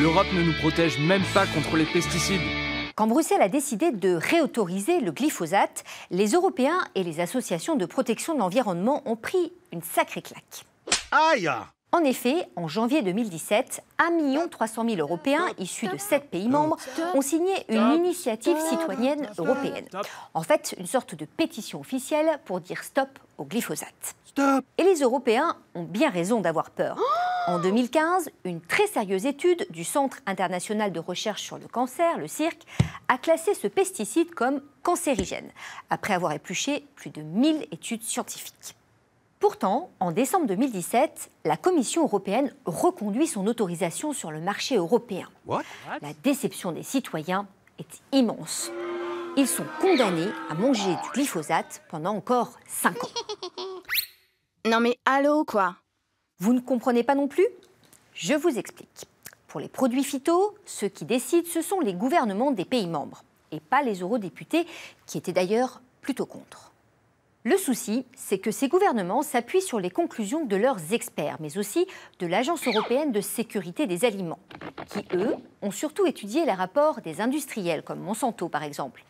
L'Europe ne nous protège même pas contre les pesticides. Quand Bruxelles a décidé de réautoriser le glyphosate, les Européens et les associations de protection de l'environnement ont pris une sacrée claque. Aïe! En effet, en janvier 2017, 1 300 000 Européens issus de 7 pays membres ont signé une initiative citoyenne européenne. En fait, une sorte de pétition officielle pour dire stop au glyphosate. Stop! Et les Européens ont bien raison d'avoir peur. En 2015, une très sérieuse étude du Centre international de recherche sur le cancer, le CIRC, a classé ce pesticide comme cancérigène, après avoir épluché plus de 1000 études scientifiques. Pourtant, en décembre 2017, la Commission européenne reconduit son autorisation sur le marché européen. What? La déception des citoyens est immense. Ils sont condamnés à manger du glyphosate pendant encore 5 ans. Non mais allô, quoi? Vous ne comprenez pas non plus? Je vous explique. Pour les produits phyto, ceux qui décident, ce sont les gouvernements des pays membres, et pas les eurodéputés, qui étaient d'ailleurs plutôt contre. Le souci, c'est que ces gouvernements s'appuient sur les conclusions de leurs experts, mais aussi de l'Agence européenne de sécurité des aliments, qui, eux, ont surtout étudié les rapports des industriels, comme Monsanto par exemple.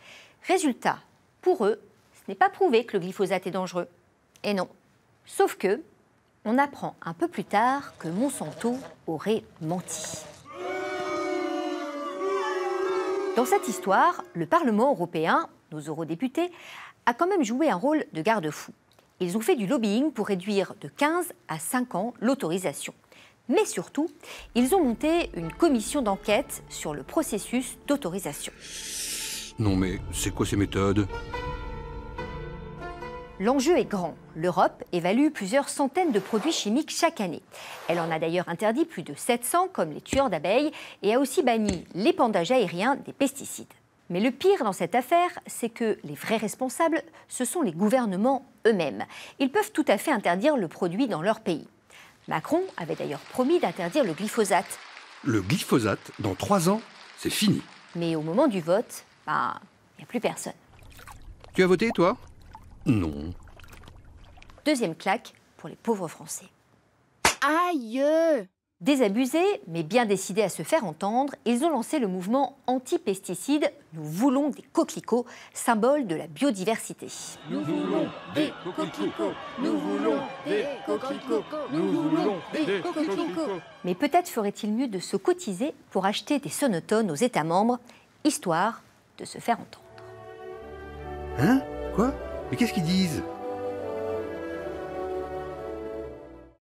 Résultat, pour eux, ce n'est pas prouvé que le glyphosate est dangereux. Et non. Sauf que, on apprend un peu plus tard que Monsanto aurait menti. Dans cette histoire, le Parlement européen, nos eurodéputés, a quand même joué un rôle de garde-fou. Ils ont fait du lobbying pour réduire de 15 à 5 ans l'autorisation. Mais surtout, ils ont monté une commission d'enquête sur le processus d'autorisation. Non mais, c'est quoi ces méthodes? L'enjeu est grand. L'Europe évalue plusieurs centaines de produits chimiques chaque année. Elle en a d'ailleurs interdit plus de 700, comme les tueurs d'abeilles, et a aussi banni l'épandage aérien des pesticides. Mais le pire dans cette affaire, c'est que les vrais responsables, ce sont les gouvernements eux-mêmes. Ils peuvent tout à fait interdire le produit dans leur pays. Macron avait d'ailleurs promis d'interdire le glyphosate. Le glyphosate, dans 3 ans, c'est fini. Mais au moment du vote, il n'y a plus personne. Tu as voté, toi? Non. Deuxième claque pour les pauvres Français. Aïe! Désabusés, mais bien décidés à se faire entendre, ils ont lancé le mouvement anti-pesticides « Nous voulons des coquelicots », symbole de la biodiversité. Nous voulons des coquelicots, nous voulons des coquelicots, nous voulons des coquelicots. Mais peut-être ferait-il mieux de se cotiser pour acheter des sonotones aux États membres, histoire de se faire entendre. Hein? Quoi? Mais qu'est-ce qu'ils disent?